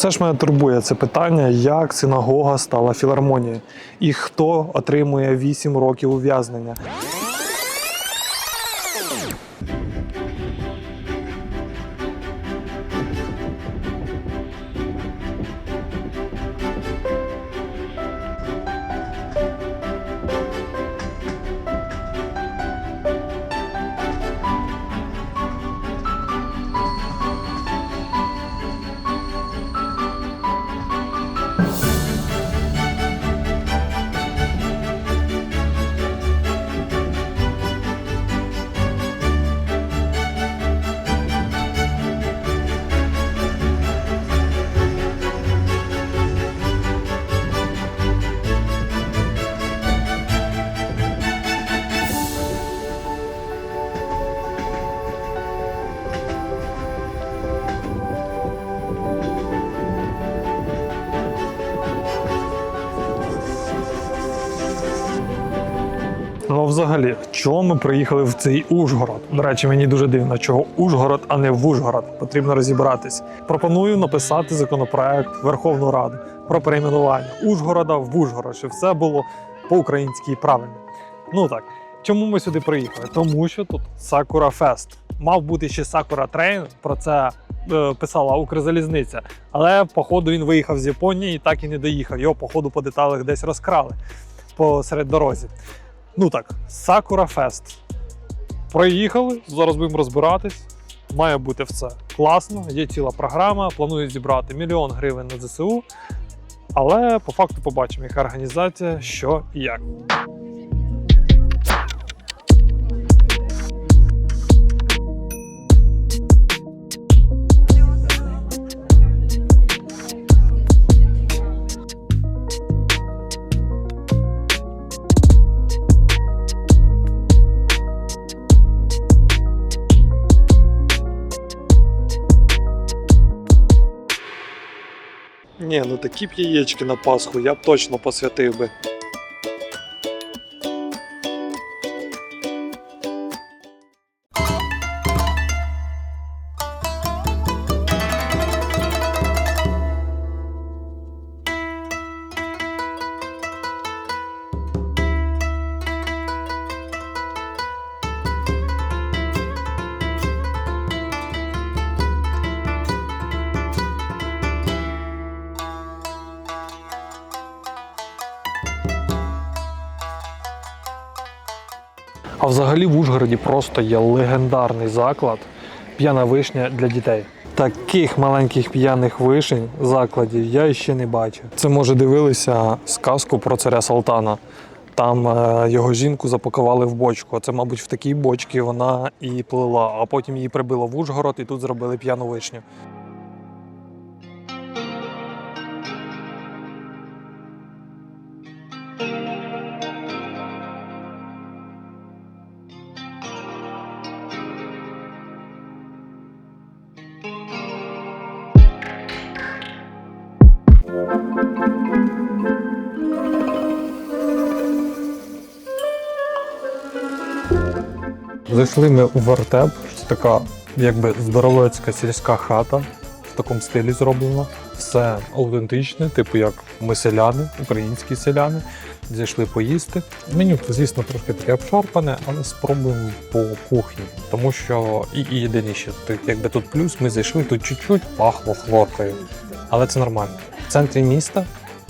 все ж мене турбує це питання, як синагога стала філармонією і хто отримує 8 років ув'язнення. Ну, взагалі, чого ми приїхали в цей Ужгород? До речі, мені дуже дивно, чого Ужгород, а не Вужгород. Потрібно розібратись. Пропоную написати законопроект в Верховну Раду про перейменування Ужгорода в Вужгород, щоб все було по-українськи і правильно. Ну так, чому ми сюди приїхали? Тому що тут Сакура Фест. Мав бути ще Сакура Трейн, про це писала Укрзалізниця. Але, походу, він виїхав з Японії і так і не доїхав. Його, походу, по деталях десь розкрали посеред дорозі. Ну так, Сакура Фест. Проїхали, зараз будемо розбиратись. Має бути все класно, є ціла програма, планують зібрати 1 000 000 гривень на ЗСУ. Але по факту побачимо, яка організація, що і як. Ні, ну такі б яєчки на Пасху я б точно посвятив би. А взагалі в Ужгороді просто є легендарний заклад «П'яна вишня» для дітей. Таких маленьких п'яних вишень закладів я ще не бачив. Це, може, дивилися сказку про царя Салтана. Там його жінку запакували в бочку. Це, мабуть, в такій бочці вона і плила, а потім її прибило в Ужгород і тут зробили п'яну вишню. Зайшли ми у вертеп, це така якби здоровецька сільська хата, в такому стилі зроблена. Все аутентичне, типу як ми селяни, українські селяни. Зайшли поїсти. Меню, звісно, трошки таке обшарпане, але спробуємо по кухні. Тому що і єдине, що якби тут плюс, ми зайшли, тут чуть-чуть пахло хлоркою. Але це нормально. В центрі міста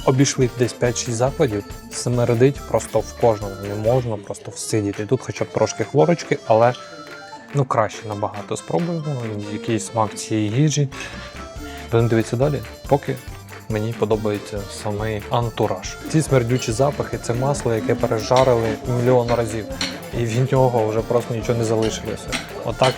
обійшли десь 5-6 закладів, смердить просто в кожному, не можна просто всидіти. Тут хоча б трошки хлорочки, але ну краще набагато. Спробуємо, який смак цієї їжі. Будемо дивитися далі, поки мені подобається самий антураж. Ці смердючі запахи – це масло, яке пережарили 1 000 000 разів. І від нього вже просто нічого не залишилося. Отак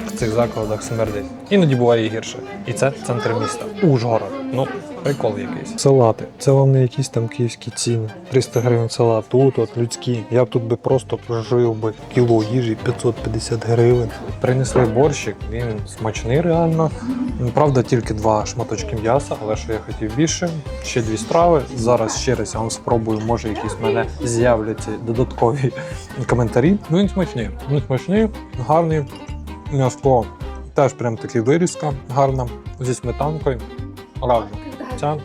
в цих закладах смердить. Іноді буває і гірше. І це центр міста. Ужгород. Ну, прикол якийсь. Салати. Це вам не якісь там київські ціни. 300 гривень салат. Тут от людські. Я б тут би просто прожив би кіло їжі 550 гривень. Принесли борщик. Він смачний реально. Правда, тільки 2 шматочки м'яса, але що я хотів більше. Ще 2 страви. Зараз ще раз я вам спробую, може якісь в мене з'являться додаткові коментарі. Ну він смачний. Він смачний, гарний. М'ясо теж прям таки вирізка гарна, зі сметанкою. Раджу. ця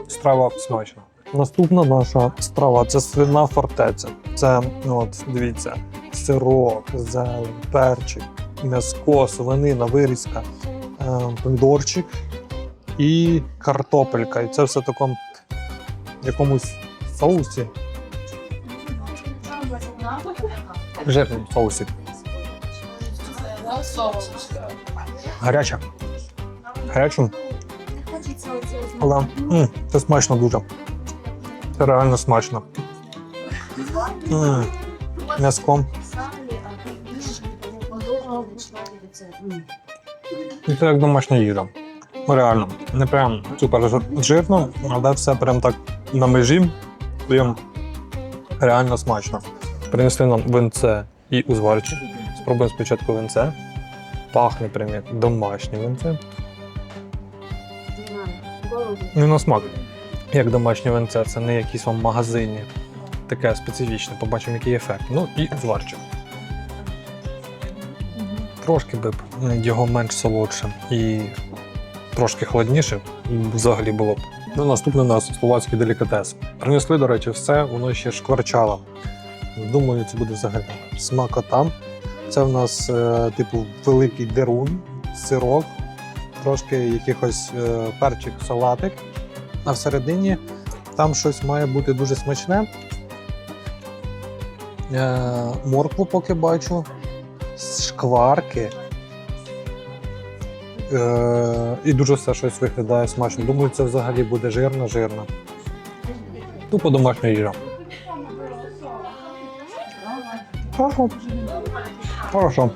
страва смачна. Наступна наша страва – це свина фортеця. Це, ну от, дивіться, сирок, зелень, перчик, м'яско, свинина, вирізка, помідорчик і картопелька. І це все в такому якомусь соусі. Жирному соусі. Гаряча. Гаряча. Але це смачно дуже. Це реально смачно. М'яском. І це як домашня їжа. Реально. Не прям супер жирно, але все прям так на межі. Прям реально смачно. Принесли нам винце і узварчик. Спробуємо спочатку винце. Пахне прям як домашнє винце. І на смак. Як домашнє винце, це не якийсь вам в магазині. Таке специфічне, побачимо, який ефект. Ну і узварчик. Трошки би його менш солодше і трошки холодніше взагалі було б. Ну, наступний у нас словацький делікатес. Принесли, до речі, все, воно ще шкварчало. Думаю, це буде взагалі смакота. Це в нас типу великий дерун, сирок, трошки якихось перчик, салатик. А всередині там щось має бути дуже смачне. Моркву поки бачу, шкварки. І дуже все щось виглядає смачно. Думаю, це взагалі буде жирно. Тупо домашня їжа. Хорошо.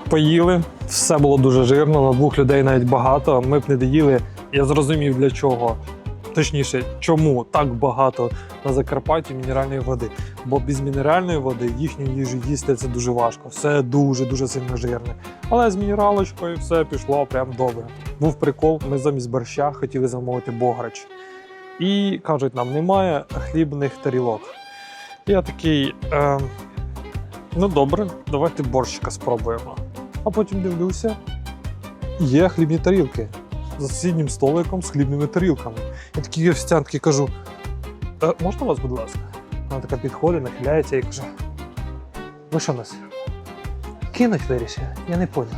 Поїли, все було дуже жирно, на 2 людей навіть багато, ми б не доїли. Я зрозумів для чого. Точніше, чому так багато на Закарпатті мінеральної води. Бо без мінеральної води їхню їжу їсти це дуже важко. Все дуже сильно жирне. Але з мінералочкою все пішло прям добре. Був прикол, ми замість борща хотіли замовити бограч. І кажуть, нам немає хлібних тарілок. Я такий, ну добре, давайте борщика спробуємо. А потім дивлюся, є хлібні тарілки. За сусіднім столиком з хлібними тарілками. Я такій офіціантці кажу, можна вас, будь ласка? Вона така підходить, нахиляється і каже, ви що нас? Кинуть вирішили? Я не поняв.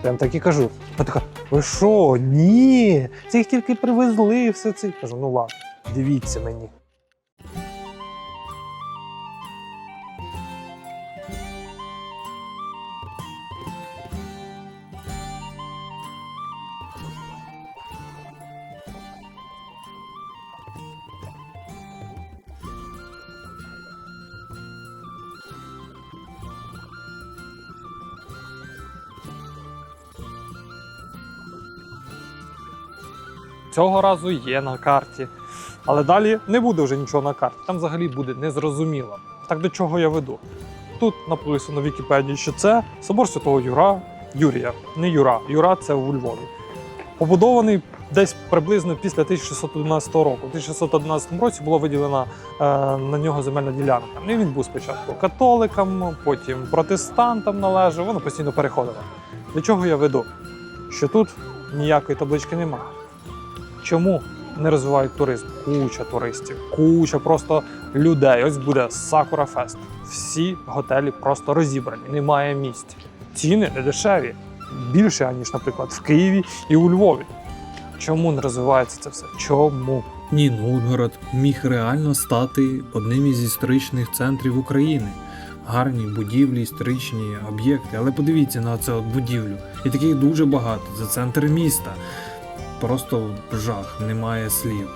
Прям так і кажу. Вона така, ви що? Ні, це їх тільки привезли, все це. Кажу, ну ладно, дивіться мені. Цього разу є на карті. Але далі не буде вже нічого на карті. Там взагалі буде незрозуміло. Так до чого я веду? Тут написано в Вікіпедії, що це собор Святого Юрія. Не Юра. Юра – це у Львові. Побудований десь приблизно після 1611 року. У 1611 році була виділена на нього земельна ділянка. І він був спочатку католикам, потім протестантам належав, воно постійно переходило. До чого я веду? Що тут ніякої таблички немає. Чому не розвивають туризм? Куча туристів, куча просто людей. Ось буде Сакура Фест. Всі готелі просто розібрані, немає місць. Ціни не дешеві. Більше, аніж, наприклад, в Києві і у Львові. Чому не розвивається це все? Чому? Новгород міг реально стати одним із історичних центрів України. Гарні будівлі, історичні об'єкти. Але подивіться на це будівлю. І таких дуже багато. Це центр міста. Просто жах, немає слів.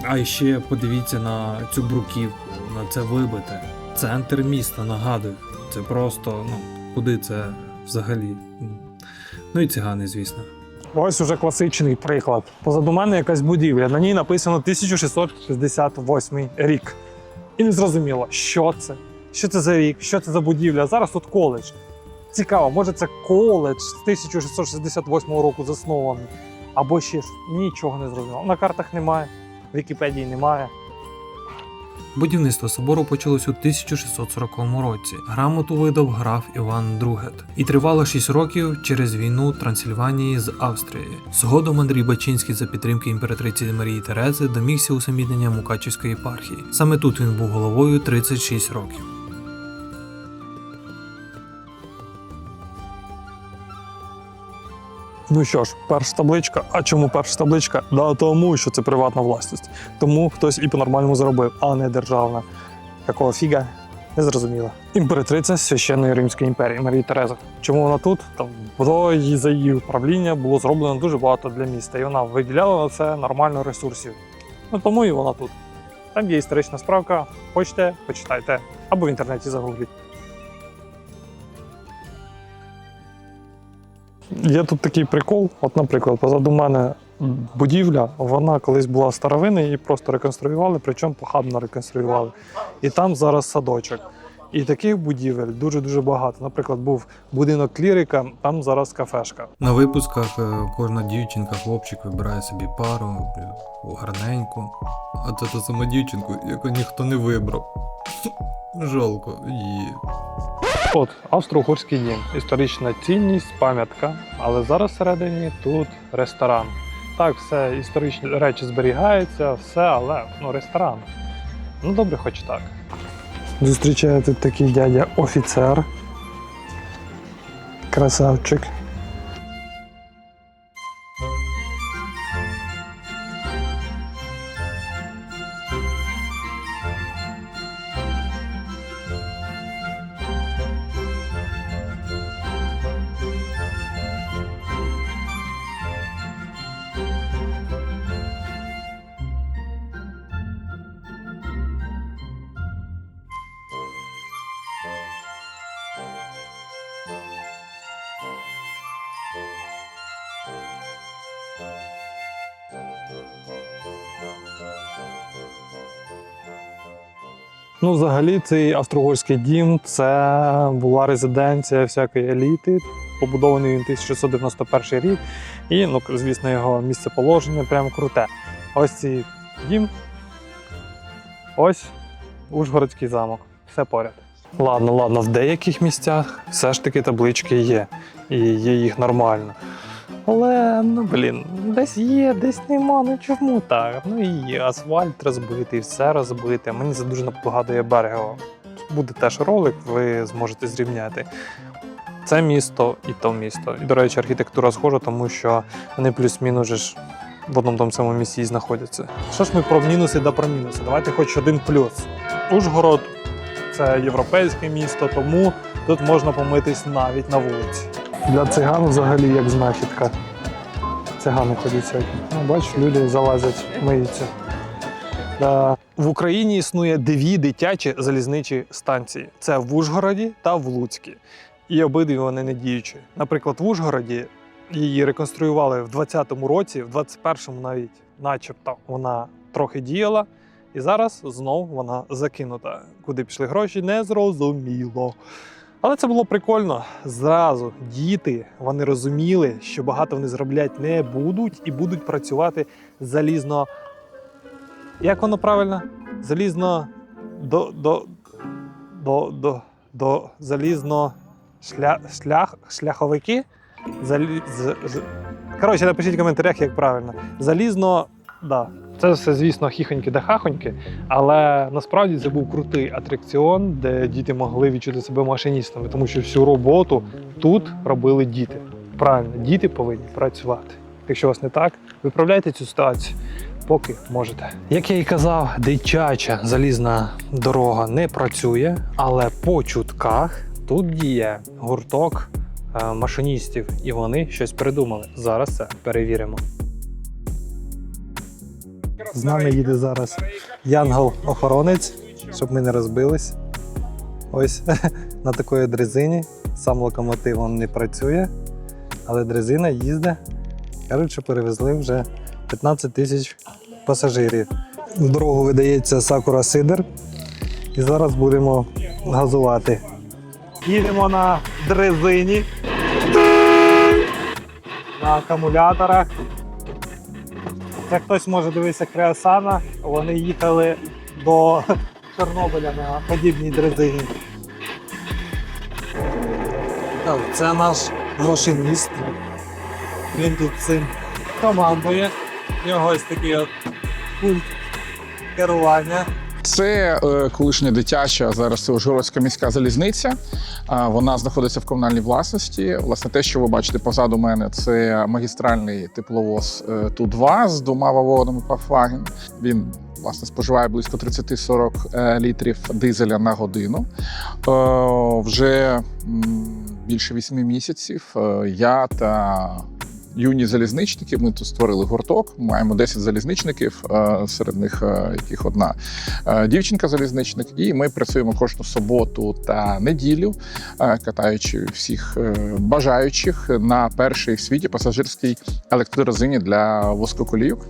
А ще подивіться на цю бруківку, на це вибите. Центр міста, нагадую. Це просто, куди це взагалі? Ну і цигани, звісно. Ось уже класичний приклад. Позаду мене якась будівля, на ній написано 1668 рік. І не зрозуміло, що це? Що це за рік? Що це за будівля? Зараз тут коледж. Цікаво, може це коледж з 1668 року заснований. Або ще нічого не зрозуміло. На картах немає, в Вікіпедії немає. Будівництво собору почалось у 1640 році. Грамоту видав граф Іван Другет і тривало 6 років через війну Трансильванії з Австрією. Згодом Андрій Бачинський за підтримки імператриці Марії Терези домігся усамітнення Мукачівської єпархії. Саме тут він був головою 36 років. Ну що ж, перша табличка. А чому перша табличка? Да тому, що це приватна власність. Тому хтось і по-нормальному заробив, а не державна. Якого фіга? Не зрозуміло. Імператриця Священної Римської імперії Марія Тереза. Чому вона тут? Там за її правління було зроблено дуже багато для міста, і вона виділяла на це нормально ресурсів. Ну тому і вона тут. Там є історична справка. Хочете, почитайте. Або в інтернеті загугліть. Є тут такий прикол. От, наприклад, позаду мене будівля, вона колись була старовинна, її просто реконструювали, причому похабно реконструювали. І там зараз садочок. І таких будівель дуже-дуже багато. Наприклад, був будинок клірика, там зараз кафешка. На випусках кожна дівчинка, хлопчик вибирає собі пару, гарненьку. А це та сама дівчинку, яку ніхто не вибрав. Жалко її. От, Австро-Угорський дім. Історична цінність, пам'ятка. Але зараз всередині тут ресторан. Так, все, історичні речі зберігаються, все, але ресторан. Ну добре, хоч так. Зустрічає тут такий дядя офіцер. Красавчик. Ну, взагалі, цей Австро-Угорський дім – це була резиденція всякої еліти, побудований він 1691 рік. І, звісно, його місцеположення прямо круте. Ось цей дім, ось Ужгородський замок. Все поряд. Ладно, в деяких місцях все ж таки таблички є. І є їх нормально. Але, десь є, десь нема, чому так? І асфальт розбитий, все розбите. Мені це дуже нагадує Берегово. Буде теж ролик, ви зможете зрівняти. Це місто і то місто. І, до речі, архітектура схожа, тому що вони плюс-мінус ж в одному тому самому місці знаходяться. Що ж ми про мінуси да про мінуси? Давайте хоч один плюс. Ужгород – це європейське місто, тому тут можна помитись навіть на вулиці. Для циган взагалі як знахідка. Цигани ходять сьогодні. Бачиш, люди залазять, миються. В Україні існує 2 дитячі залізничі станції. Це в Ужгороді та в Луцькі. І обидві вони не діючі. Наприклад, в Ужгороді її реконструювали в 20-му році, в 21-му навіть начебто вона трохи діяла. І зараз знов вона закинута. Куди пішли гроші, не зрозуміло. Але це було прикольно. Зразу діти, вони розуміли, що багато вони заробляти не будуть і будуть працювати залізно. Як воно правильно? Залізно залізно шляховики? Коротше, напишіть в коментарях, як правильно. Залізно, да. Це все, звісно, хіхоньки да хахоньки, але насправді це був крутий атракціон, де діти могли відчути себе машиністами, тому що всю роботу тут робили діти. Правильно, діти повинні працювати. Якщо у вас не так, виправляйте цю ситуацію, поки можете. Як я і казав, дитяча залізна дорога не працює, але по чутках тут діє гурток машиністів, і вони щось придумали. Зараз це перевіримо. З нами їде зараз янгол-охоронець, щоб ми не розбились. Ось на такої дрезині. Сам локомотив не працює, але дрезина їздить. Кажуть, що перевезли вже 15 тисяч пасажирів. В дорогу видається Сакура Сидер. І зараз будемо газувати. Їдемо на дрезині, на акумуляторах. Це хтось може дивитися Креосана, вони їхали до Чорнобиля на подібній дрезині. Так, це наш машиніст. Він тут цим командує. У нього ось такий от пульт керування. Це колишня дитяча, а зараз це Ужгородська міська залізниця. Вона знаходиться в комунальній власності. Власне, те, що ви бачите позаду мене, це магістральний тепловоз Ту-2 з 2 вагонами Volkswagen. Він, власне, споживає близько 30-40 літрів дизеля на годину. Вже більше 8 місяців я та юні залізничники, ми тут створили гурток, маємо 10 залізничників, серед них яких одна дівчинка-залізничник, і ми працюємо кожну суботу та неділю, катаючи всіх бажаючих на першій в світі пасажирській електродрезині для вузькоколійок.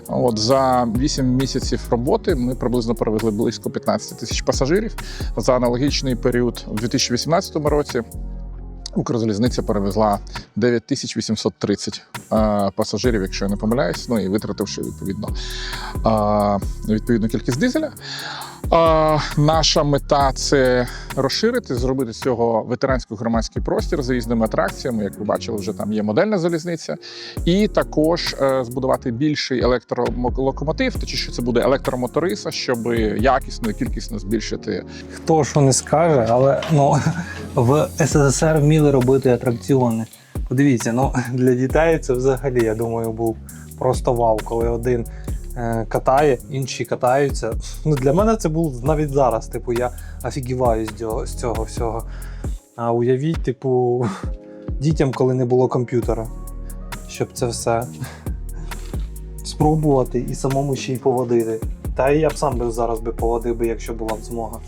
От, за 8 місяців роботи ми приблизно перевезли близько 15 тисяч пасажирів. За аналогічний період у 2018 році Укрзалізниця перевезла 9830 пасажирів, якщо я не помиляюсь, ну і витративши відповідну кількість дизеля. Наша мета – це розширити, зробити з цього ветеранський громадський простір з різними атракціями. Як ви бачили, вже там є модельна залізниця. І також збудувати більший електролокомотив, точніше це буде електромоториса, щоб якісно і кількісно збільшити. Хто що не скаже, але в СССР вміли робити атракціони. Подивіться, для дітей це взагалі, я думаю, був просто вау, коли один катає, інші катаються. Для мене це був навіть зараз, я офігіваю з цього всього. А уявіть, дітям, коли не було комп'ютера, щоб це все спробувати і самому ще й поводити. Та і я б сам зараз поводив, якщо була б змога.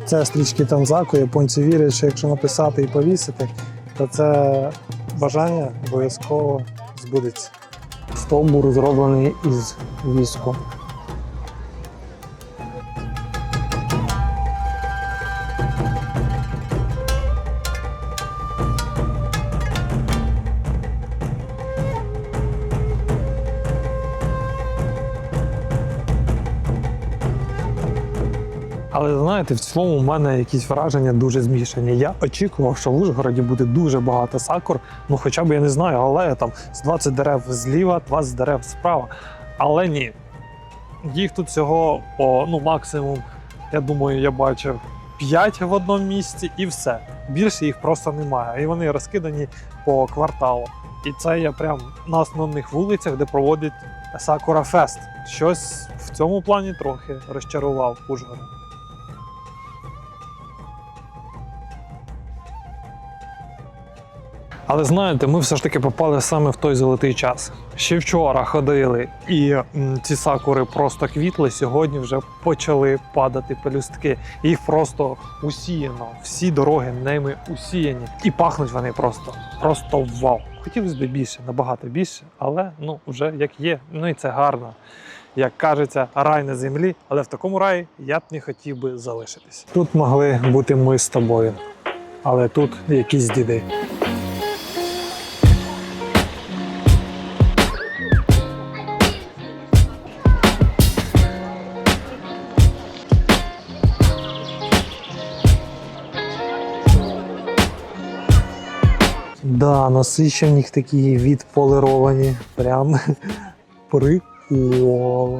Це стрічки Танзаку. Японці вірять, що якщо написати і повісити, то це бажання обов'язково збудеться. Стовбур зроблений із віску. Але знаєте, в цілому в мене якісь враження дуже змішані. Я очікував, що в Ужгороді буде дуже багато сакур, хоча б, я не знаю, алея там з 20 дерев зліва, 20 дерев справа. Але ні. Їх тут всього максимум, я думаю, я бачив 5 в одному місці і все. Більше їх просто немає. І вони розкидані по кварталу. І це я прям на основних вулицях, де проводять Сакура Фест. Щось в цьому плані трохи розчарував Ужгород. Але знаєте, ми все ж таки попали саме в той золотий час. Ще вчора ходили, і ці сакури просто квітли, сьогодні вже почали падати пелюстки. Їх просто усіяно, всі дороги ними усіяні. І пахнуть вони просто вау. Хотілося б більше, набагато більше, але вже як є, і це гарно. Як кажеться, рай на землі, але в такому раї я б не хотів би залишитись. Тут могли бути ми з тобою, але тут якісь діди. Да, насичені них такі відполировані. Прям прикол.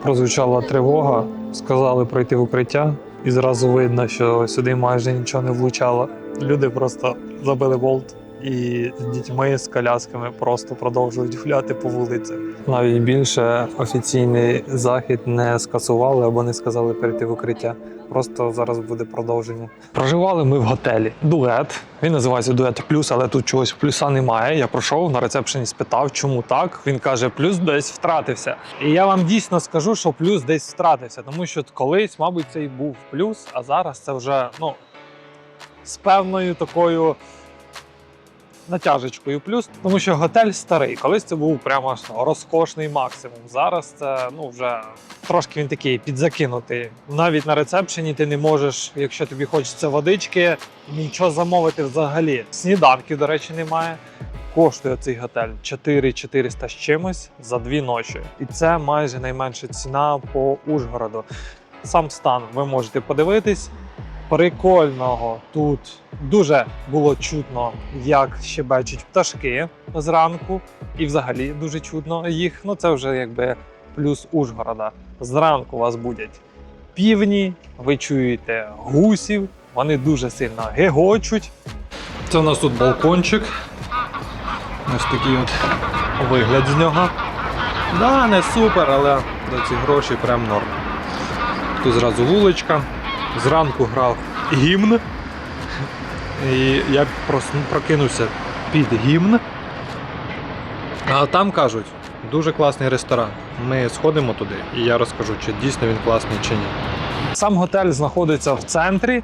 Прозвучала тривога, сказали пройти в укриття, і зразу видно, що сюди майже нічого не влучало. Люди просто забили болт і з дітьми, з колясками просто продовжують гуляти по вулиці. Навіть більше офіційний захід не скасували або не сказали перейти в укриття. Просто зараз буде продовження. Проживали ми в готелі Дует. Він називається Дует Плюс, але тут чогось плюса немає. Я пройшов на рецепшені, спитав, чому так. Він каже, плюс десь втратився. І я вам дійсно скажу, що плюс десь втратився, тому що колись, мабуть, це і був плюс, а зараз це вже з певною такою натяжечкою плюс, тому що готель старий. Колись це був прямо розкошний максимум. Зараз це вже трошки він такий підзакинутий. Навіть на рецепшені ти не можеш, якщо тобі хочеться водички, нічого замовити взагалі. Сніданків, до речі, немає. Коштує цей готель 4400 з чимось за 2 ночі. І це майже найменша ціна по Ужгороду. Сам стан ви можете подивитись. Прикольного тут дуже було чутно, як щебечуть пташки зранку, і взагалі дуже чутно їх. Це вже якби плюс Ужгорода. Зранку вас будять півні, ви чуєте гусів, вони дуже сильно гегочуть. Це у нас тут балкончик. Ось такий от вигляд з нього. Да, не супер, але за ці гроші прям норм. Тут зразу вуличка. Зранку грав гімн, і я прокинувся під гімн. А там кажуть, дуже класний ресторан. Ми сходимо туди, і я розкажу, чи дійсно він класний, чи ні. Сам готель знаходиться в центрі.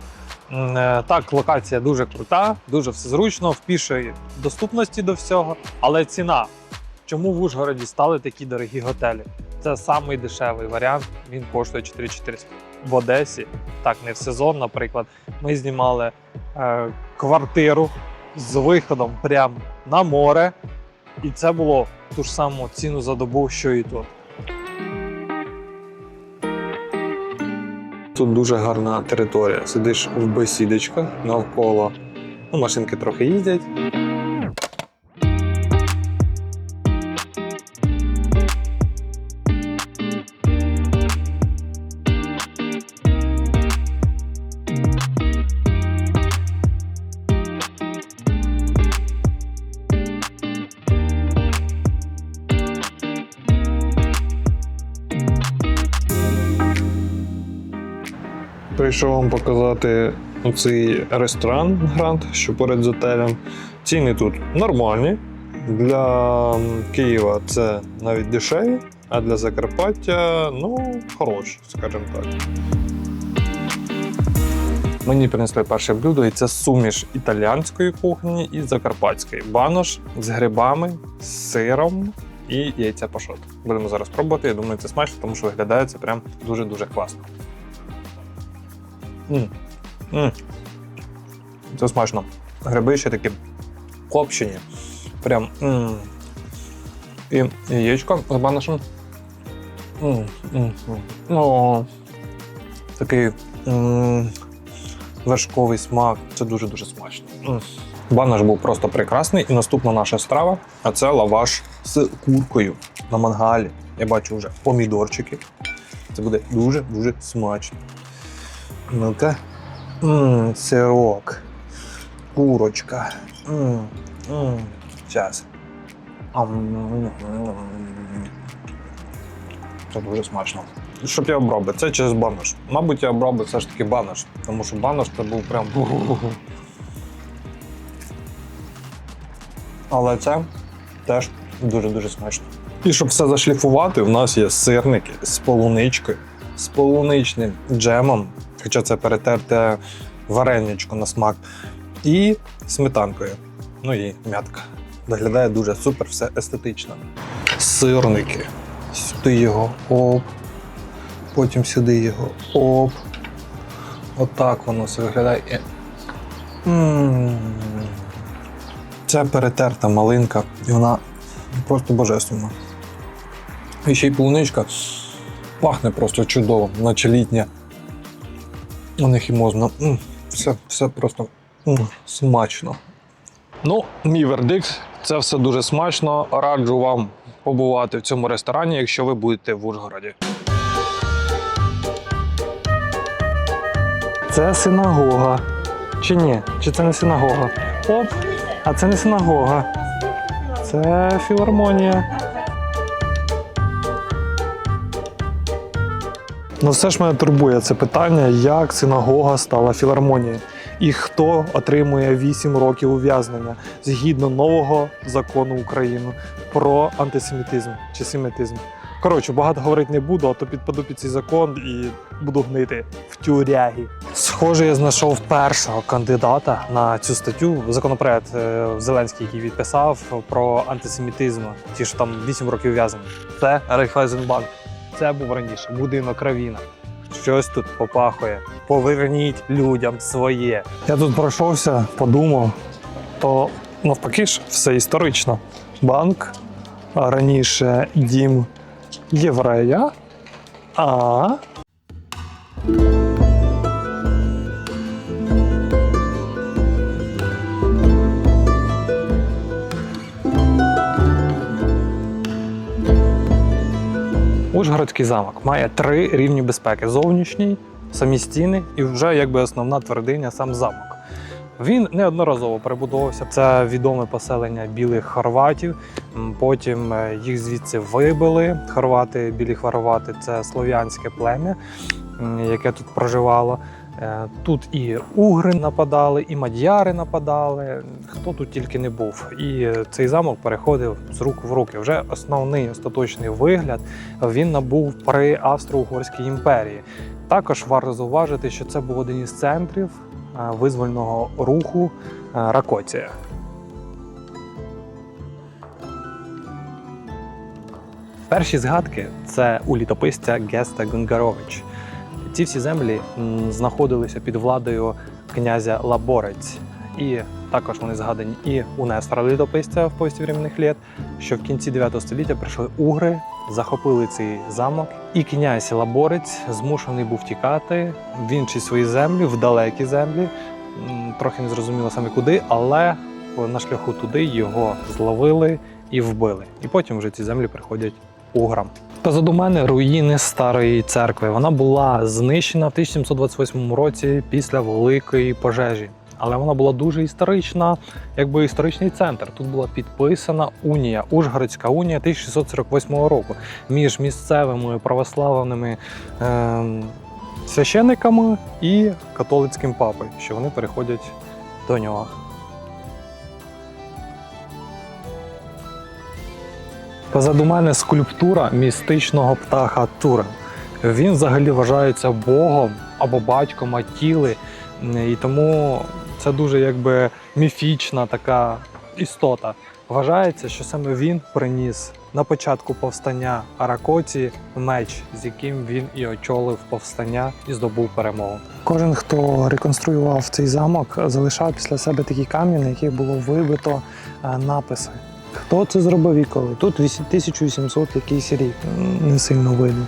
Так, локація дуже крута, дуже все зручно, в пішій доступності до всього. Але ціна. Чому в Ужгороді стали такі дорогі готелі? Це самий дешевий варіант, він коштує 4400. В Одесі, так не в сезон, наприклад, ми знімали квартиру з виходом прямо на море, і це було ту ж саму ціну за добу, що і тут. Тут дуже гарна територія. Сидиш в бесідочках, навколо машинки трохи їздять. Прийшов вам показати цей ресторан Гранд, що поряд з готелем. Ціни тут нормальні. Для Києва це навіть дешеві, а для Закарпаття, хороші, скажімо так. Мені принесли перше блюдо, і це суміш італіянської кухні і закарпатської. Банош з грибами, з сиром і яйця пашот. Будемо зараз пробувати, я думаю, це смачно, тому що виглядає це прям дуже-дуже класно. Це смачно. Гриби ще такі копчені. Прям. І яєчко з банашем. Такий вершковий смак. Це дуже-дуже смачно. Банаш був просто прекрасний. І наступна наша страва, а це лаваш з куркою на мангалі. Я бачу вже помідорчики. Це буде дуже-дуже смачно. Ну-ка. Сирок. Курочка. Зараз. Це дуже смачно. Щоб я обрав би, це чи з банош? Мабуть, я обрав би все ж таки банош, тому що банош це був прям. Але це теж дуже-дуже смачно. І щоб все зашліфувати, у нас є сирники з полуничкою, з полуничним джемом, хоча це перетерте вареничко на смак, і сметанкою. Ну і м'ятка. Виглядає дуже супер, все естетично. Сирники. Сюди його, оп. Потім сюди його, оп. Отак воно все виглядає. Це перетерта малинка, і вона просто божественна. І ще й полуничка пахне просто чудово, наче літня. Хімозно. Все просто смачно. Ну, мій вердикт, це все дуже смачно. Раджу вам побувати в цьому ресторані, якщо ви будете в Ужгороді. Це синагога. Чи ні? Чи це не синагога? Оп, А це не синагога, це філармонія. Ну все ж мене турбує це питання, як синагога стала філармонією. І хто отримує 8 років ув'язнення згідно нового закону України про антисемітизм чи семітизм. Коротше, багато говорити не буду, а то підпаду під цей закон і буду гнити в тюрягі. Схоже, я знайшов першого кандидата на цю статтю. Законопроект Зеленський, який відписав про антисемітизм, ті, що там 8 років ув'язнення. Це Райфайзенбанк. Це був раніше будинок Равіна. Щось тут попахує. Поверніть людям своє. Я тут пройшовся, подумав, то навпаки ж все історично. Банк, а раніше дім єврея, а Ужгородський замок має 3 рівні безпеки: зовнішній, самі стіни і вже якби основна твердиня – сам замок. Він неодноразово перебудовувався. Це відоме поселення білих хорватів. Потім їх звідси вибили. Хорвати, білі хорвати – це слов'янське плем'я, яке тут проживало. Тут і угри нападали, і мадяри нападали, хто тут тільки не був. І цей замок переходив з рук в руки. Вже основний остаточний вигляд він набув при Австро-Угорській імперії. Також варто зауважити, що це був один із центрів визвольного руху Ракоція. Перші згадки – це у літописця Геста Гунгарович. Ці всі землі знаходилися під владою князя Лаборець. І також вони згадані і у Нестора літописця в «Повісті временних літ», що в кінці 9 століття прийшли угри, захопили цей замок, і князь Лаборець змушений був тікати в інші свої землі, в далекі землі, трохи не зрозуміло саме куди, але на шляху туди його зловили і вбили. І потім вже ці землі приходять уграм. Позаду мене руїни старої церкви. Вона була знищена в 1728 році після Великої пожежі. Але вона була дуже історична, якби історичний центр. Тут була підписана унія, Ужгородська унія 1648 року між місцевими православними священниками і католицьким папою, що вони переходять до нього. Позаду мене скульптура містичного птаха Турен. Він взагалі вважається богом або батьком Атіли, і тому це дуже якби міфічна така істота. Вважається, що саме він приніс на початку повстання Аракоці меч, з яким він і очолив повстання і здобув перемогу. Кожен, хто реконструював цей замок, залишав після себе такі камні, на яких було вибито написи. Хто це зробив і коли? Тут 1800 якийсь рік, не сильно видно.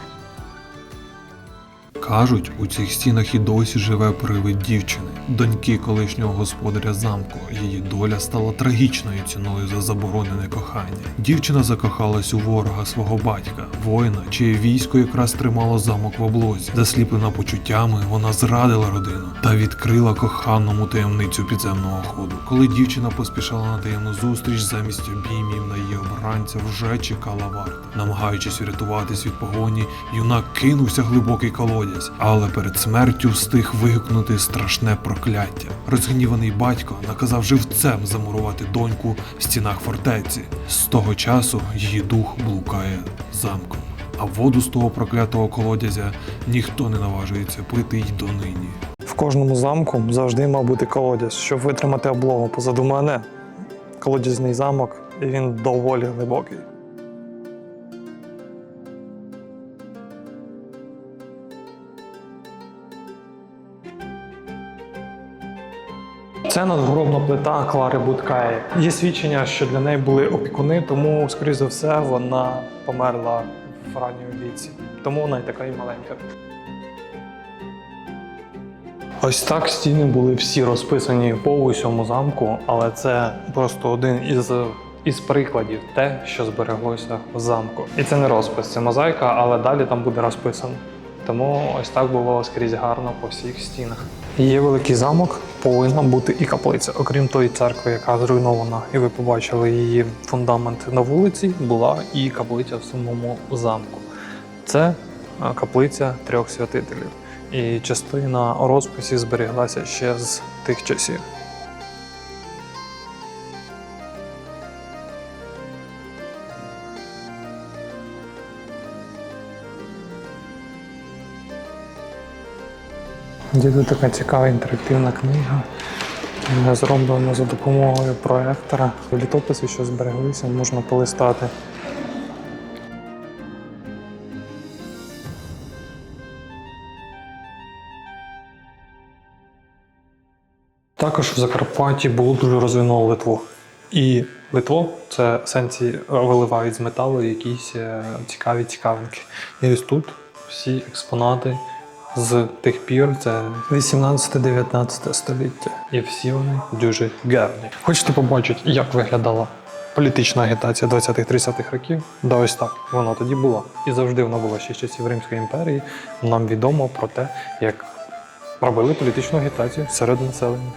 Кажуть, у цих стінах і досі живе привид дівчини, доньки колишнього господаря замку. Її доля стала трагічною ціною за заборонене кохання. Дівчина закохалась у ворога свого батька, воїна, чиє військо якраз тримало замок в облозі. Засліплена почуттями, вона зрадила родину та відкрила коханому таємницю підземного ходу. Коли дівчина поспішала на таємну зустріч, замість обіймів на її обранця вже чекала варта. Намагаючись врятуватись від погоні, юнак кинувся в глибокий колодязь. Але перед смертю встиг вигукнути страшне прокляття. Розгніваний батько наказав живцем замурувати доньку в стінах фортеці. З того часу її дух блукає замком. А воду з того проклятого колодязя ніхто не наважується пити й донині. В кожному замку завжди мав бути колодязь, щоб витримати облогу. Позаду мене колодязний замок, і він доволі глибокий. Це надгробна плита Клари Буткаї. Є свідчення, що для неї були опікуни, тому, скоріш за все, вона померла в ранньому віці. Тому вона й така і маленька. Ось так стіни були всі розписані по усьому замку, але це просто один із прикладів те, що збереглося в замку. І це не розпис, це мозаїка, але далі там буде розписано. Тому ось так було скрізь гарно по всіх стінах. Є великий замок, повинна бути і каплиця. Окрім тої церкви, яка зруйнована, і ви побачили її фундамент на вулиці, була і каплиця в самому замку. Це каплиця трьох святителів. І частина розписів зберіглася ще з тих часів. Є тут така цікава інтерактивна книга, зроблена за допомогою проектора. Літописи, що збереглися, можна полистати. Також в Закарпатті було дуже розвинено Литво. І Литво – це в сенсі виливають з металу якісь цікаві цікавинки. І ось тут всі експонати з тих пір, це 18-19 століття. І всі вони дуже гарні. Хочете побачити, як виглядала політична агітація 20-30-х років? Да, ось так. Вона тоді була. І завжди вона була ще з часів Римської імперії. Нам відомо про те, як робили політичну агітацію серед населення.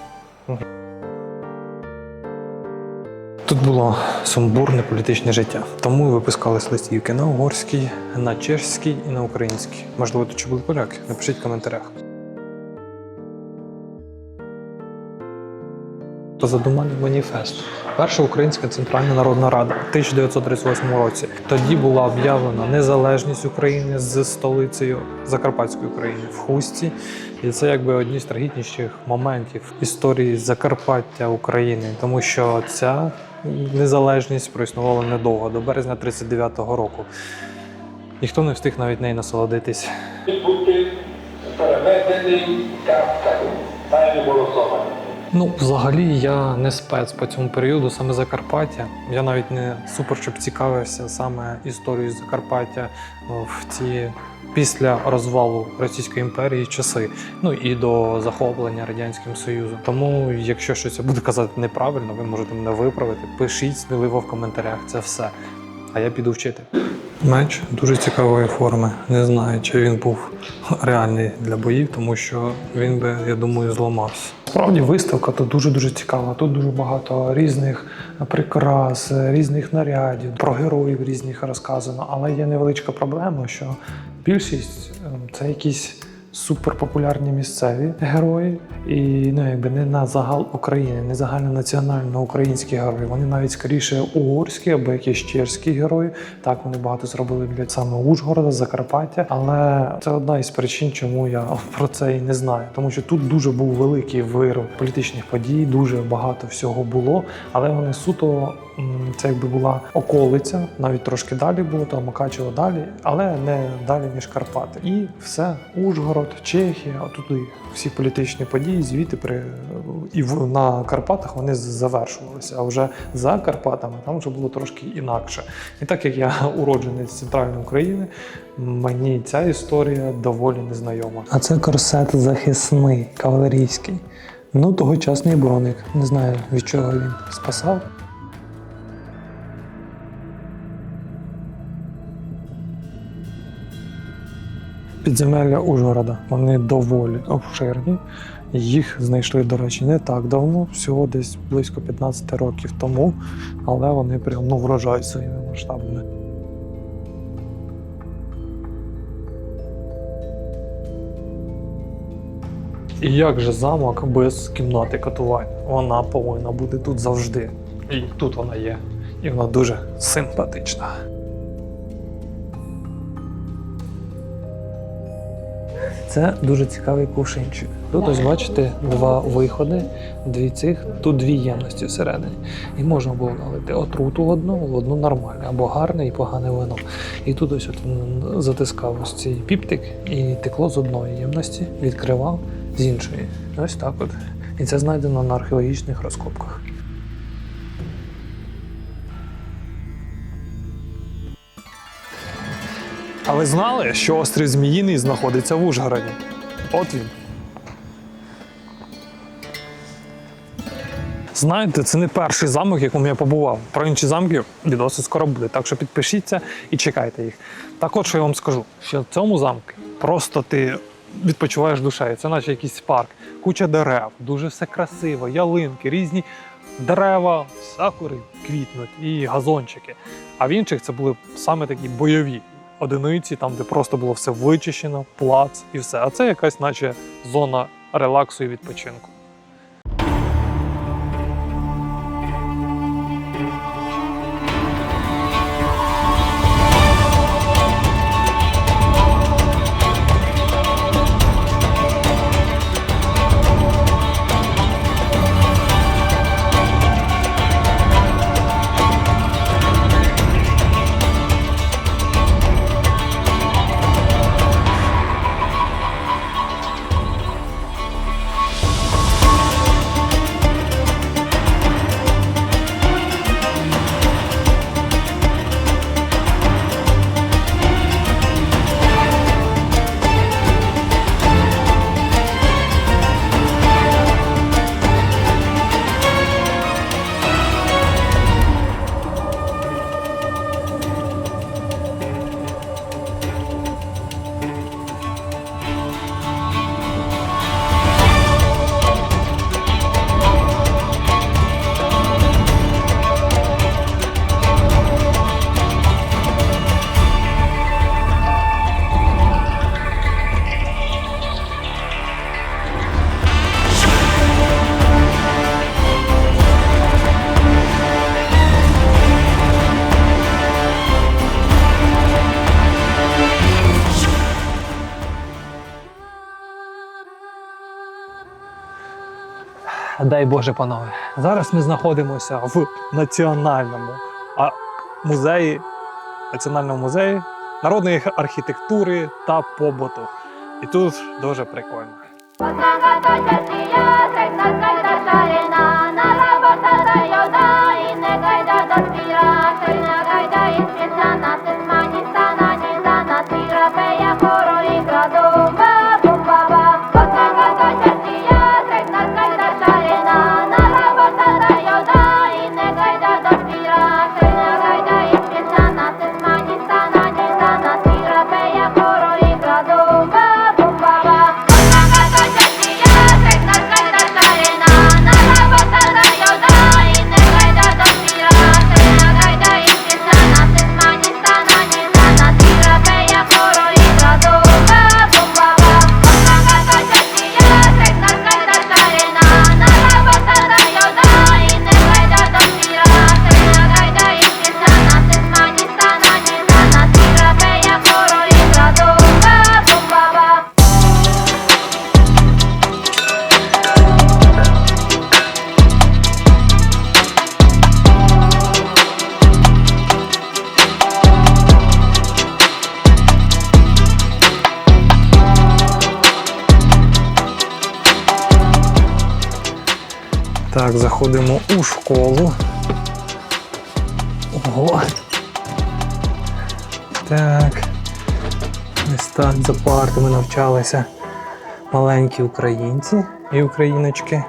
Тут було сумбурне політичне життя. Тому випускались листівки на угорській, на чешській і на українській. Можливо, тут ще були поляки? Напишіть в коментарях. Задуманий маніфест. Перша Українська Центральна Народна Рада в 1938 році. Тоді була об'явлена незалежність України з столицею Закарпатської України в Хустці. І це якби одні з трагічніших моментів історії Закарпаття України, тому що ця незалежність проіснувала недовго, до березня 1939 року. Ніхто не встиг навіть нею насолодитись. Бути переведений карткою та голосування. Ну, взагалі, я не спец по цьому періоду, саме Закарпаття. Я навіть не супер, щоб цікавився саме історією Закарпаття в ці після розвалу Російської імперії часи, ну і до захоплення Радянським Союзом. Тому, якщо щось я буду казати неправильно, ви можете мене виправити. Пишіть сміливо в коментарях, це все. А я піду вчити. Меч дуже цікавої форми. Не знаю, чи він був реальний для боїв, тому що він би, я думаю, зламався. Справді, виставка тут дуже-дуже цікава. Тут дуже багато різних прикрас, різних нарядів, про героїв різних розказано. Але є невеличка проблема, що більшість – це якісь суперпопулярні місцеві герої, і якби не на загал України, не загальнонаціонально українські герої. Вони навіть скоріше угорські або якісь чешські герої. Так, вони багато зробили для саме Ужгорода, Закарпаття, але це одна із причин, чому я про це і не знаю. Тому що тут дуже був великий вир політичних подій, дуже багато всього було, але вони суто, це якби була околиця, навіть трошки далі було, то Мукачево далі, але не далі, ніж Карпати. І все, Ужгород, Чехія, отуди всі політичні події звідти на Карпатах вони завершувалися, а вже за Карпатами там вже було трошки інакше. І так як я уродженець Центральної України, мені ця історія доволі незнайома. А це корсет захисний, кавалерійський. Ну, тогочасний броник. Не знаю, від чого він спасав. Підземелля Ужгорода. Вони доволі обширні. Їх знайшли, до речі, не так давно, всього десь близько 15 років тому, але вони прям вражають своїми масштабами. І як же замок без кімнати катувань? Вона повинна бути тут завжди. І тут вона є. І вона дуже симпатична. Це дуже цікавий кувшинчик. Тут ось бачите два виходи, тут дві ємності всередині. І можна було налити отруту в одну нормальну, або гарне і погане вино. І тут ось затискав ось цей піптик і текло з одної ємності, відкривав з іншої. Ось так от. І це знайдено на археологічних розкопках. А ви знали, що острів Зміїний знаходиться в Ужгороді? От він. Знаєте, це не перший замок, в якому я побував. Про інші замки відоси скоро буде, так що підпишіться і чекайте їх. Так от, що я вам скажу, що в цьому замку просто ти відпочиваєш душею. Це наче якийсь парк. Куча дерев, дуже все красиво, ялинки, різні дерева, сакури квітнуть і газончики. А в інших це були саме такі бойові одиниці, там де просто було все вичищено, плац і все. А це якась наче зона релаксу і відпочинку. Дай Боже, панове. Зараз ми знаходимося в Національному музеї народної архітектури та побуту. І тут дуже прикольно. Так, заходимо у школу. Ого. Так. Ось так за партами навчалися маленькі українці і україночки.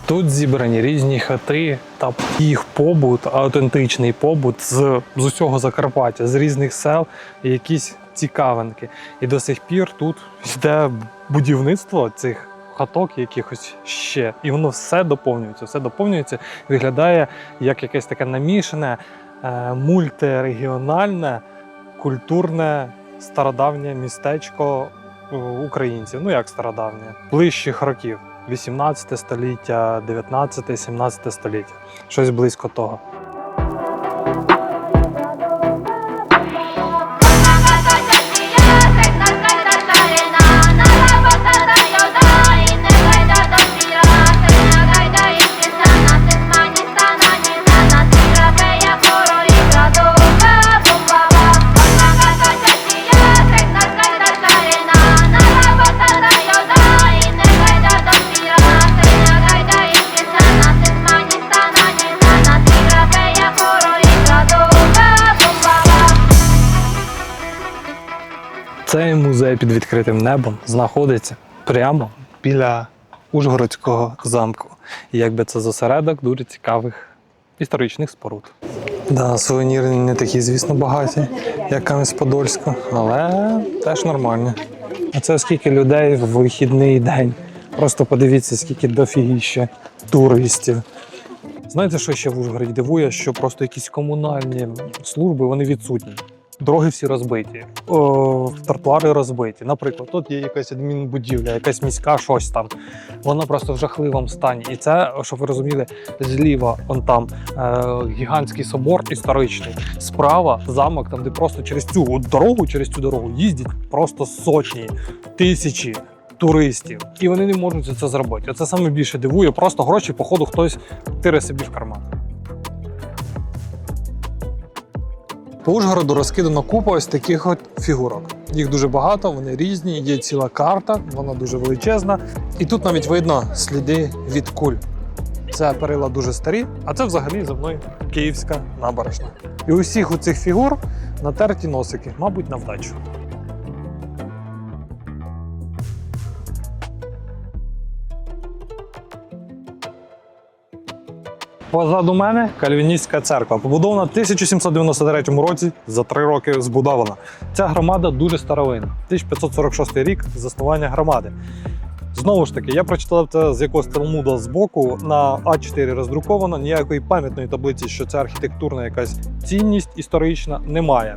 Тут зібрані різні хати та їх побут, автентичний побут з усього Закарпаття, з різних сел і якісь цікавинки. І до сих пір тут йде будівництво цих хаток якихось ще. І воно все доповнюється, виглядає як якесь таке намішане, мультирегіональне, культурне стародавнє містечко українців. Ну як стародавнє? Ближчих років. 18 століття, 19, 17 століття. Щось близько того. Цей музей під відкритим небом знаходиться прямо біля Ужгородського замку. І якби це зосередок дуже цікавих історичних споруд. Да, сувеніри не такі, звісно, багаті, як Кам'янець-Подольську, але теж нормальні. А це скільки людей в вихідний день. Просто подивіться, скільки дофігіще туристів. Знаєте, що ще в Ужгороді дивує? Що просто якісь комунальні служби, вони відсутні. Дороги всі розбиті, тротуари розбиті. Наприклад, тут є якась адмінбудівля, якась міська щось там. Вона просто в жахливому стані. І це, щоб ви розуміли, зліва он там гігантський собор історичний. Справа замок, там де просто через цю дорогу їздять просто сотні, тисячі туристів. І вони не можуть це зробити. Оце саме більше дивує. Просто гроші, походу, хтось тире собі в карман. По Ужгороду розкидано купа ось таких от фігурок. Їх дуже багато, вони різні, є ціла карта, вона дуже величезна. І тут навіть видно сліди від куль. Це перила дуже старі, а це взагалі за мною Київська набережна. І у всіх у цих фігур натерті носики, мабуть, на вдачу. Позаду мене Кальвіністська церква, побудована в 1793 році, за 3 роки збудована. Ця громада дуже старовинна. 1546 рік заснування громади. Знову ж таки, я прочитав це з якогось талмуда збоку, на А4 роздруковано, ніякої пам'ятної таблиці, що це архітектурна якась цінність історична, немає.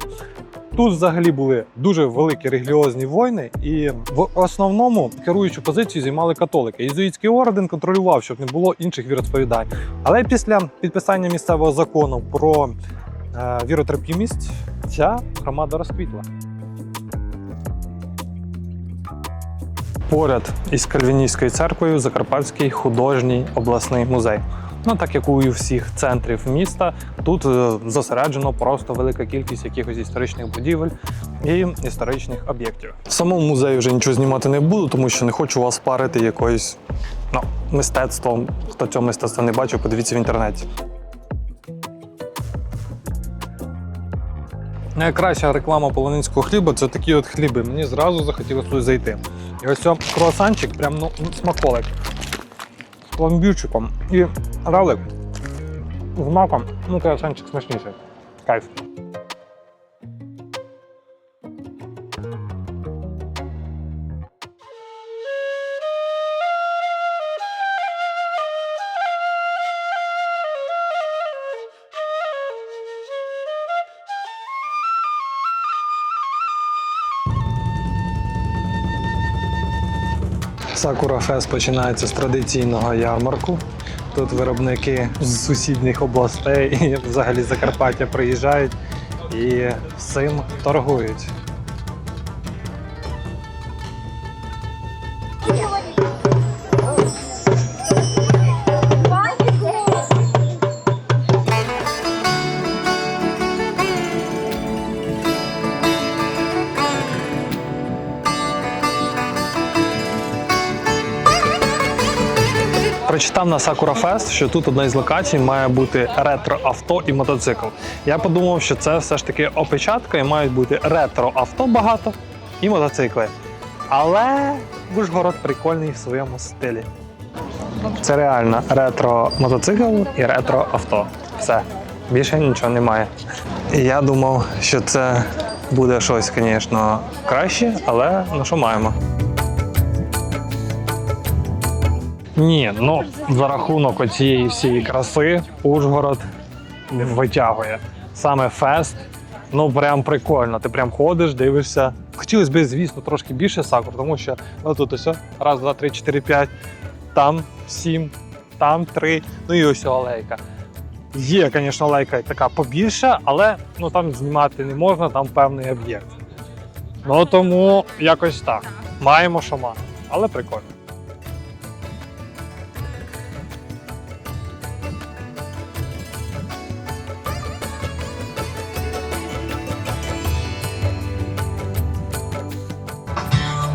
Тут взагалі були дуже великі релігіозні війни, і в основному керуючу позицію займали католики. Єзуїтський орден контролював, щоб не було інших віросповідань. Але після підписання місцевого закону про віротерпімість ця громада розквітла. Поряд із Кальвіністською церквою Закарпатський художній обласний музей. Ну, так як у всіх центрів міста, тут зосереджено просто велика кількість якихось історичних будівель і історичних об'єктів. В самому музеї вже нічого знімати не буду, тому що не хочу вас парити якоюсь мистецтвом. Хто цього мистецтва не бачив, подивіться в інтернеті. Найкраща реклама полонинського хліба – це такі от хліби. Мені зразу захотілося туди зайти. І ось цей круасанчик, прям смаколик. З пломбірчиком і ралик з маком. Ну, круасанчик смачніший. Кайф. Сакура Фест починається з традиційного ярмарку. Тут виробники з сусідніх областей і взагалі з Закарпаття приїжджають і всім торгують. Прочитав на Sakura Fest, що тут одна із локацій має бути ретро-авто і мотоцикл. Я подумав, що це все ж таки опечатка і мають бути ретро-авто багато і мотоцикли. Але Ужгород прикольний в своєму стилі. Це реально ретро-мотоцикл і ретро-авто. Все. Більше нічого немає. І я думав, що це буде щось, звісно, краще, але ну що маємо. Ні, ну за рахунок оцієї всієї краси Ужгород витягує. Саме фест Ну, прям прикольно. Ти прям ходиш, дивишся. Хотілося б, звісно, трошки більше сакур, тому що тут ось, раз, два, три, 4, 5, там 7, там 3, ну і ось алейка. Є, звісно, алейка така побільша, але ну, там знімати не можна, там певний об'єкт. Ну, тому якось так. Маємо, що маємо. Але прикольно.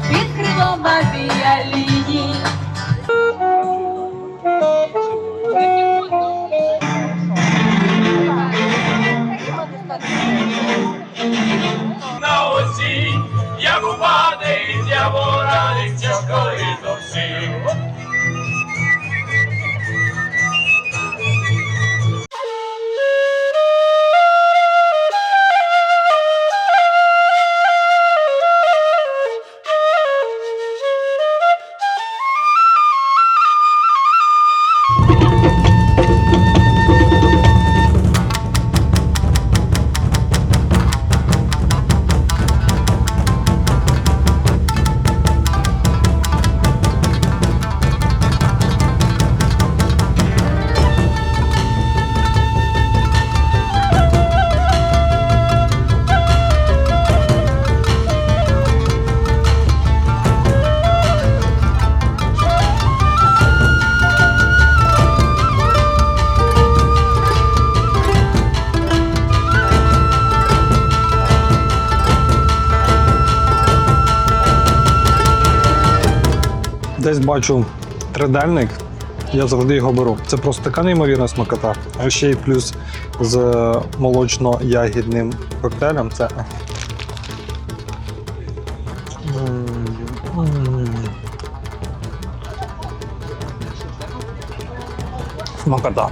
Під крилом авіаліній. На осінь, як упаде із явора, листя школи зовсім. Десь бачу тридельник, я завжди його беру. Це просто така неймовірна смакота. А ще й плюс з молочно-ягідним коктейлем. Це смакота.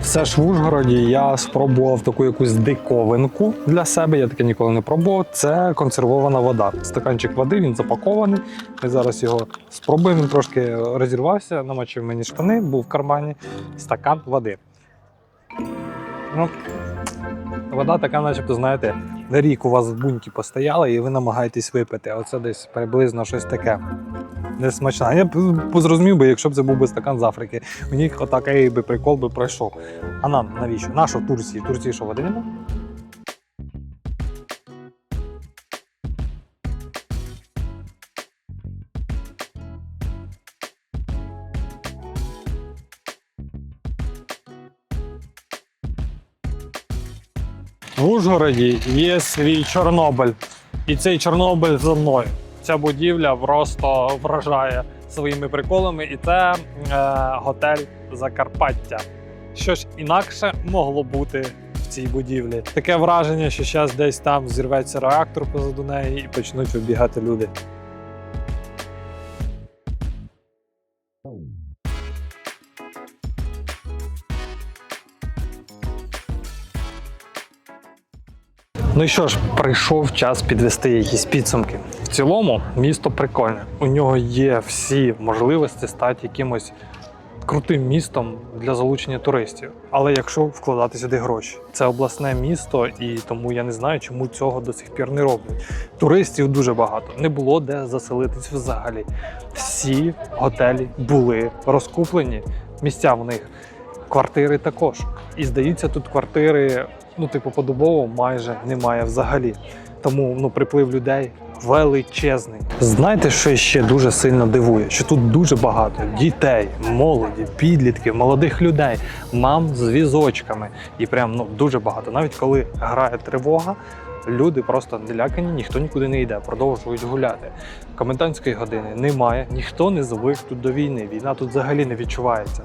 Все ж в Ужгороді я спробував таку якусь диковинку для себе, я таке ніколи не пробував. Це консервована вода. Стаканчик води, він запакований. Ми зараз його спробуємо. Він трошки розірвався, намочив мені штани, був в кармані. Стакан води. Ну, вода така, начебто, знаєте, рік у вас в бунті постояла і ви намагаєтесь випити. Оце десь приблизно щось таке. Не смачна. Я б зрозумів би, якщо б це був би стакан з Африки. Мені отакий би прикол би пройшов. А нам навіщо? Нащо в Турції? В Турції що, води нема? В Ужгороді є свій Чорнобиль. І цей Чорнобиль за мною. Ця будівля просто вражає своїми приколами, і це готель Закарпаття. Що ж інакше могло бути в цій будівлі? Таке враження, що зараз десь там зірветься реактор позаду неї і почнуть вибігати люди. Ну і що ж, прийшов час підвести якісь підсумки. В цілому місто прикольне. У нього є всі можливості стати якимось крутим містом для залучення туристів. Але якщо вкладати сюди гроші. Це обласне місто, і тому я не знаю, чому цього до сих пір не роблять. Туристів дуже багато. Не було де заселитись взагалі. Всі готелі були розкуплені. Місця в них. Квартири також. І здається, тут квартири, подобово майже немає взагалі. Тому приплив людей величезний. Знаєте, що ще дуже сильно дивує? Що тут дуже багато дітей, молоді, підлітків, молодих людей, мам з візочками. І прям дуже багато. Навіть коли грає тривога, Люди просто не лякані, ніхто нікуди не йде, продовжують гуляти. Комендантської години немає, ніхто не звик тут до війни. Війна тут взагалі не відчувається.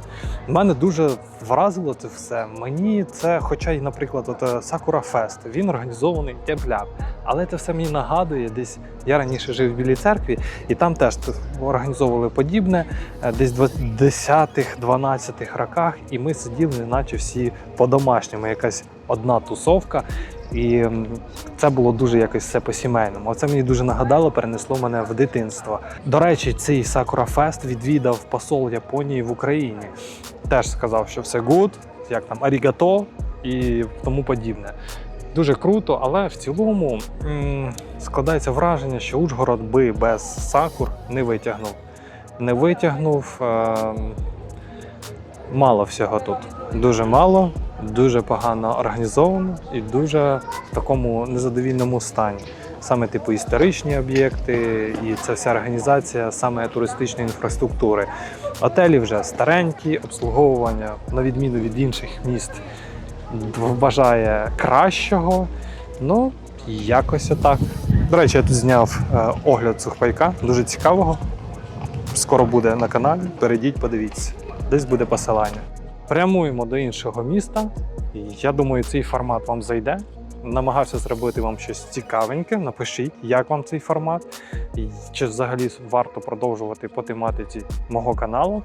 Мене дуже вразило це все. Мені це, хоча й, наприклад, от Сакура Фест, він організований тепляк. Але це все мені нагадує, десь я раніше жив в Білій Церкві, і там теж організовували подібне, десь в 10-12 роках, і ми сиділи, наче всі по-домашньому, якась одна тусовка. І це було дуже якось все по-сімейному. Це мені дуже нагадало, перенесло мене в дитинство. До речі, цей Сакура Фест відвідав посол Японії в Україні. Теж сказав, що все гуд, як там арігато і тому подібне. Дуже круто, але в цілому складається враження, що Ужгород би без сакур не витягнув. Не витягнув, мало всього тут. Дуже мало, дуже погано організовано і дуже в такому незадовільному стані. Саме типу історичні об'єкти і ця вся організація саме туристичної інфраструктури. Готелі вже старенькі, обслуговування, на відміну від інших міст, вважає кращого. Ну, якось отак. До речі, я тут зняв огляд сухпайка, дуже цікавого. Скоро буде на каналі, перейдіть, подивіться. Десь буде посилання. Прямуємо до іншого міста. Я думаю, цей формат вам зайде. Намагався зробити вам щось цікавеньке. Напишіть, як вам цей формат, і чи взагалі варто продовжувати по тематиці мого каналу.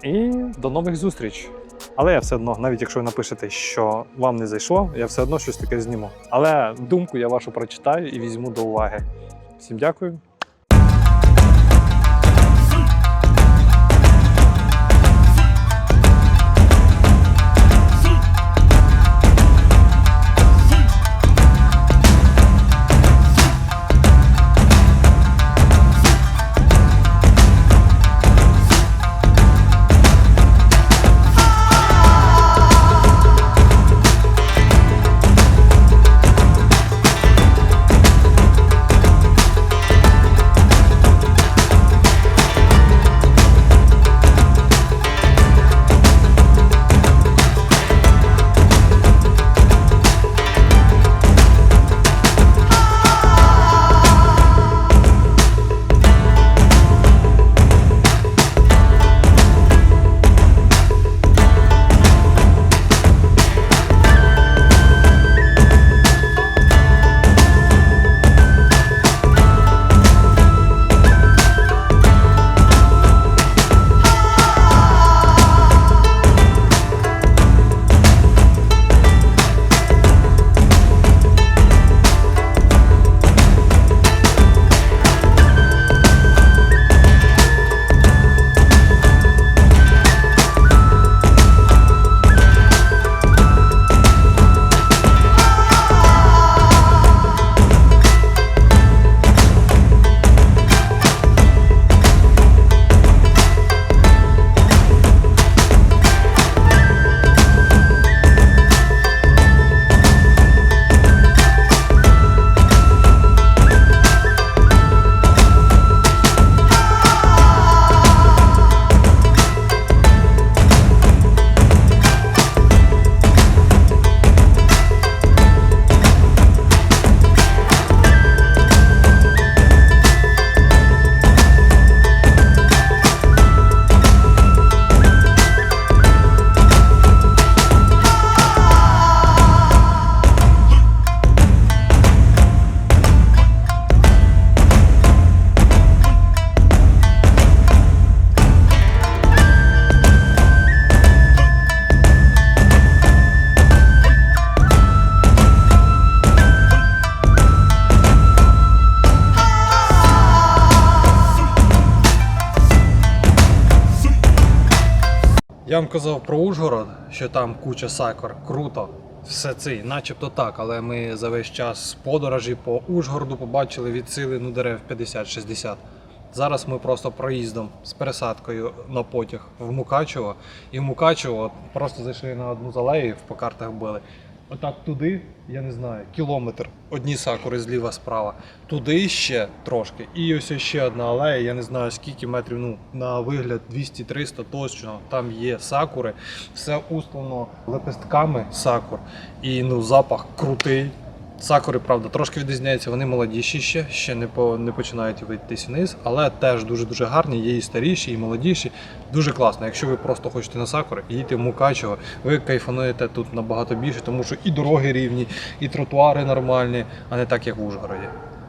І до нових зустріч! Але я все одно, навіть якщо ви напишете, що вам не зайшло, я все одно щось таке зніму. Але думку я вашу прочитаю і візьму до уваги. Всім дякую! Я вам казав про Ужгород, що там куча сакур, круто. Все це, начебто так, але ми за весь час подорожі по Ужгороду побачили від сили дерев 50-60. Зараз ми просто проїздом з пересадкою на потяг в Мукачево. І в Мукачево просто зайшли на одну з алеїв, по картах били. Отак туди, я не знаю, кілометр, одні сакури зліва справа. Туди ще трошки. І ось ще одна алея, я не знаю скільки метрів, ну на вигляд 200-300 точно. Там є сакури, все устлано лепестками сакур. І ну запах крутий. Сакури, правда, трошки відрізняються, вони молодіші ще не починають витись вниз, але теж дуже-дуже гарні, є і старіші, і молодіші. Дуже класно. Якщо ви просто хочете на сакури, їдьте в Мукачево, ви кайфануєте тут набагато більше, тому що і дороги рівні, і тротуари нормальні, а не так, як в Ужгороді.